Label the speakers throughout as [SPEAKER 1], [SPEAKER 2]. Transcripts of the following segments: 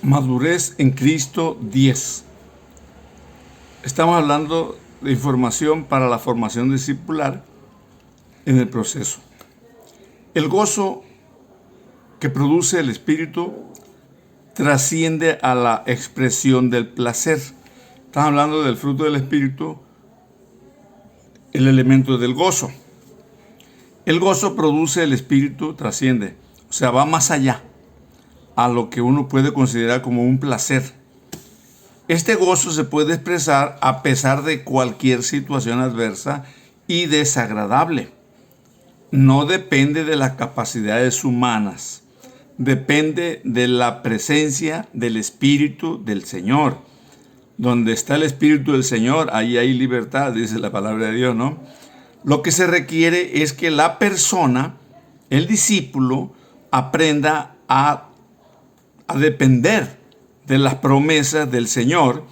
[SPEAKER 1] Madurez en Cristo 10. Estamos hablando de información para la formación discipular en el proceso. El gozo que produce el Espíritu trasciende a la expresión del placer. Estamos hablando del fruto del Espíritu, el elemento del gozo. El gozo produce el Espíritu, trasciende, o sea, va más allá a lo que uno puede considerar como un placer. Este gozo se puede expresar a pesar de cualquier situación adversa y desagradable. No depende de las capacidades humanas, depende de la presencia del Espíritu del Señor. Donde está el Espíritu del Señor, ahí hay libertad, dice la palabra de Dios, ¿no? Lo que se requiere es que la persona, el discípulo, aprenda a depender de las promesas del Señor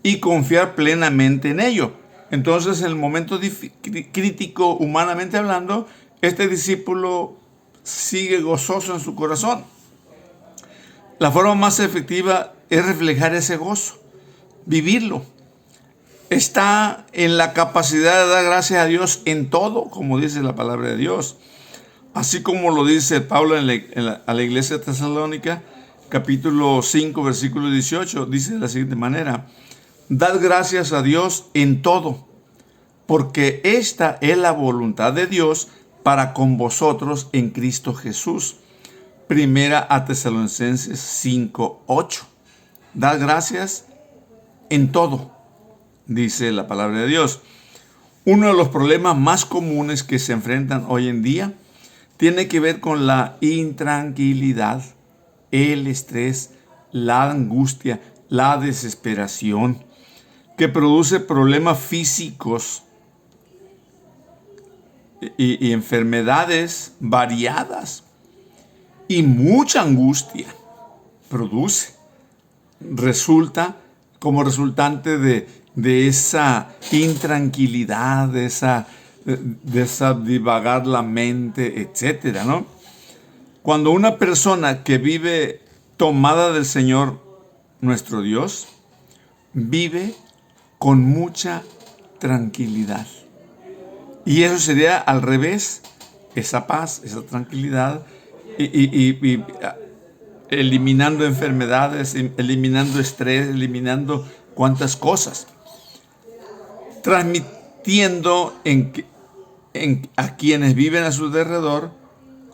[SPEAKER 1] y confiar plenamente en ello. Entonces, en el momento crítico, humanamente hablando, este discípulo sigue gozoso en su corazón. La forma más efectiva es reflejar ese gozo, vivirlo. Está en la capacidad de dar gracias a Dios en todo, como dice la palabra de Dios. Así como lo dice Pablo a la iglesia tesalónica, capítulo 5, versículo 18, dice de la siguiente manera: dad gracias a Dios en todo, porque esta es la voluntad de Dios para con vosotros en Cristo Jesús. Primera a Tesalonicenses 5, 8. Dad gracias en todo, dice la palabra de Dios. Uno de los problemas más comunes que se enfrentan hoy en día tiene que ver con la intranquilidad, el estrés, la angustia, la desesperación, que produce problemas físicos y enfermedades variadas. Y mucha angustia produce. Resulta como resultante de esa intranquilidad, de esa divagar la mente, etcétera, ¿no? Cuando una persona que vive tomada del Señor, nuestro Dios, vive con mucha tranquilidad. Y eso sería al revés, esa paz, esa tranquilidad, y eliminando enfermedades, eliminando estrés, eliminando cuantas cosas. Transmitiendo a quienes viven a su alrededor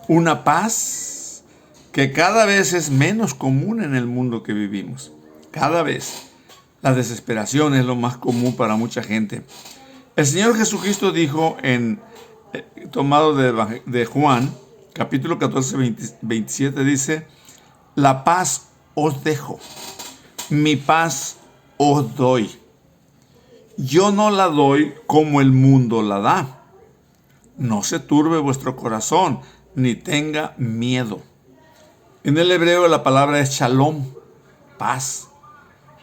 [SPEAKER 1] una paz que cada vez es menos común en el mundo que vivimos. Cada vez. La desesperación es lo más común para mucha gente. El Señor Jesucristo dijo, tomado de Juan, capítulo 14, 27, dice: la paz os dejo, mi paz os doy. Yo no la doy como el mundo la da. No se turbe vuestro corazón, ni tenga miedo. En el hebreo la palabra es shalom, paz.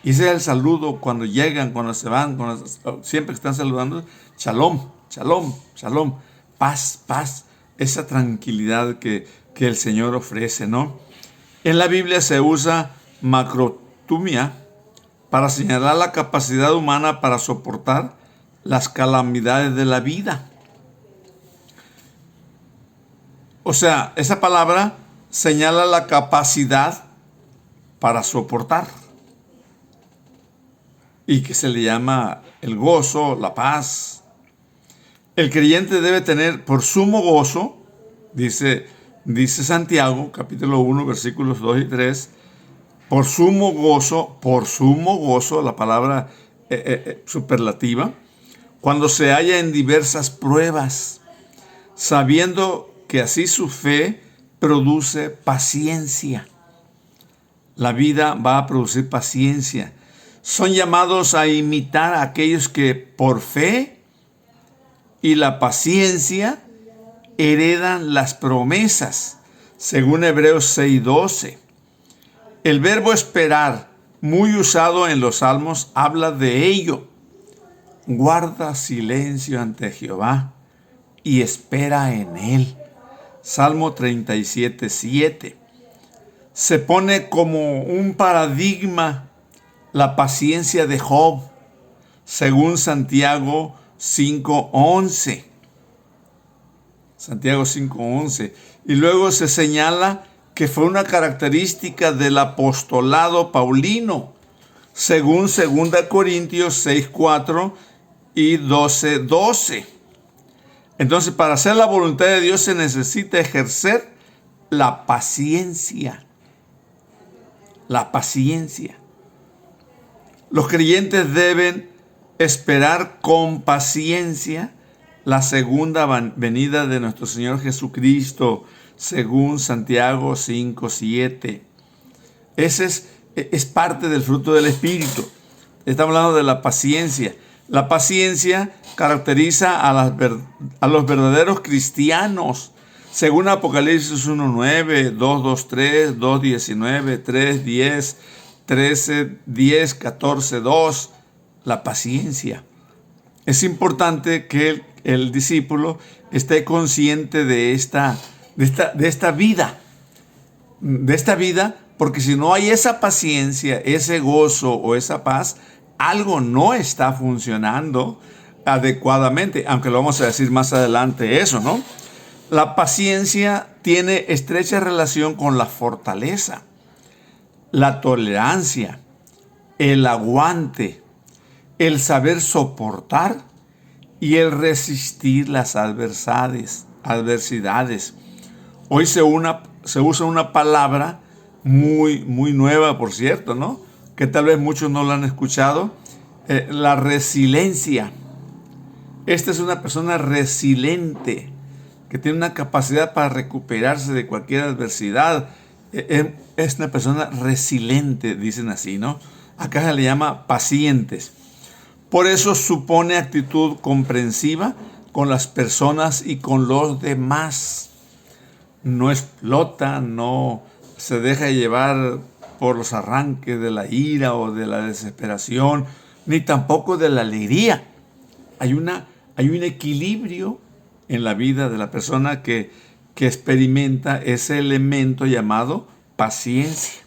[SPEAKER 1] Y ese es el saludo cuando llegan, cuando se van, siempre que están saludando: shalom, shalom, shalom, paz, paz. Esa tranquilidad que el Señor ofrece, ¿no? En la Biblia se usa macrotumia para señalar la capacidad humana para soportar las calamidades de la vida. O sea, esa palabra señala la capacidad para soportar, y que se le llama el gozo, la paz. El creyente debe tener por sumo gozo, dice Santiago, capítulo 1, versículos 2 y 3, por sumo gozo, la palabra superlativa, cuando se halla en diversas pruebas, sabiendo que así su fe produce paciencia. La vida va a producir paciencia. Son llamados a imitar a aquellos que por fe y la paciencia heredan las promesas, según Hebreos 6:12. El verbo esperar, muy usado en los Salmos, habla de ello. Guarda silencio ante Jehová y espera en él. Salmo 37:7. se pone como un paradigma la paciencia de Job, según Santiago 5:11. Santiago 5:11. Y luego se señala que fue una característica del apostolado paulino, según 2 Corintios 6:4 y 12:12. Entonces, para hacer la voluntad de Dios se necesita ejercer la paciencia. La paciencia. Los creyentes deben esperar con paciencia la segunda venida de nuestro Señor Jesucristo, según Santiago 5:7. Ese es parte del fruto del Espíritu. Estamos hablando de la paciencia. La paciencia caracteriza a los verdaderos cristianos, según Apocalipsis 1:9, 2:3, 2:19, 3:10, 13:10, 14:2. La paciencia. Es importante que el discípulo esté consciente de esta vida. De esta vida, porque si no hay esa paciencia, ese gozo o esa paz, algo no está funcionando adecuadamente, aunque lo vamos a decir más adelante eso, ¿no? La paciencia tiene estrecha relación con la fortaleza, la tolerancia, el aguante, el saber soportar y el resistir las adversidades. Hoy se usa una palabra muy nueva, por cierto, ¿no? Que tal vez muchos no la han escuchado. La resiliencia. Esta es una persona resiliente, que tiene una capacidad para recuperarse de cualquier adversidad. Es una persona resiliente, dicen así, ¿no? Acá se le llama pacientes. Por eso supone actitud comprensiva con las personas y con los demás. No explota, no se deja llevar por los arranques de la ira o de la desesperación, ni tampoco de la alegría. Hay un equilibrio en la vida de la persona que experimenta ese elemento llamado paciencia.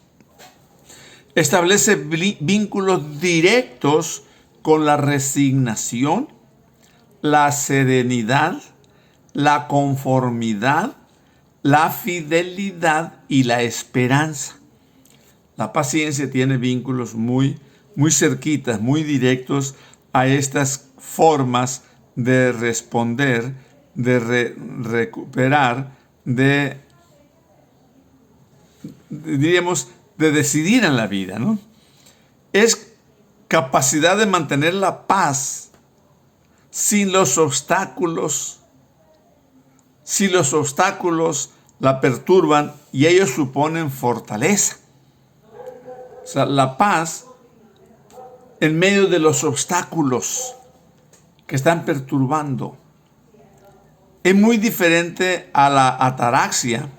[SPEAKER 1] Establece vínculos directos con la resignación, la serenidad, la conformidad, la fidelidad y la esperanza. La paciencia tiene vínculos muy cerquitas, muy directos a estas formas de responder, de recuperar, diríamos, de decidir en la vida, ¿no? Es capacidad de mantener la paz sin los obstáculos. Si los obstáculos la perturban y ellos suponen fortaleza. O sea, la paz en medio de los obstáculos que están perturbando. Es muy diferente a la ataraxia,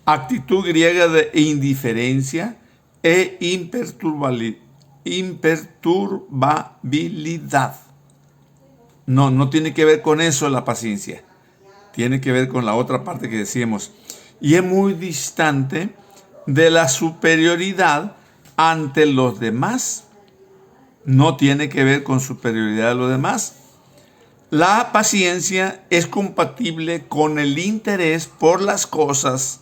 [SPEAKER 1] actitud griega de indiferencia e imperturbabilidad. No tiene que ver con eso la paciencia. Tiene que ver con la otra parte que decíamos. Y es muy distante de la superioridad ante los demás. No tiene que ver con superioridad de los demás. La paciencia es compatible con el interés por las cosas,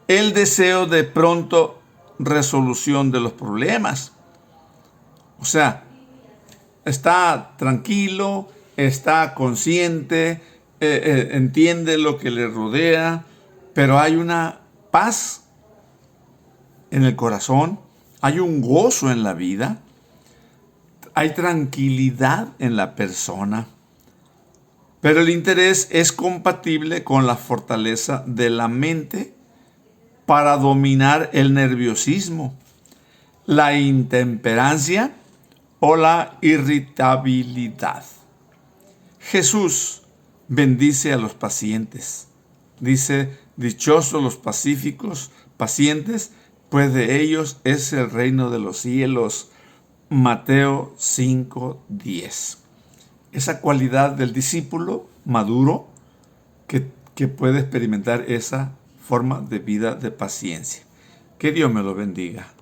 [SPEAKER 1] el deseo de pronto resolución de los problemas. O sea, está tranquilo, está consciente, entiende lo que le rodea, pero hay una paz en el corazón, hay un gozo en la vida, hay tranquilidad en la persona. Pero el interés es compatible con la fortaleza de la mente para dominar el nerviosismo, la intemperancia o la irritabilidad. Jesús bendice a los pacientes. Dice, dichosos los pacíficos, pacientes, pues de ellos es el reino de los cielos. Mateo 5:10. Esa cualidad del discípulo maduro que puede experimentar esa forma de vida de paciencia. Que Dios me los bendiga.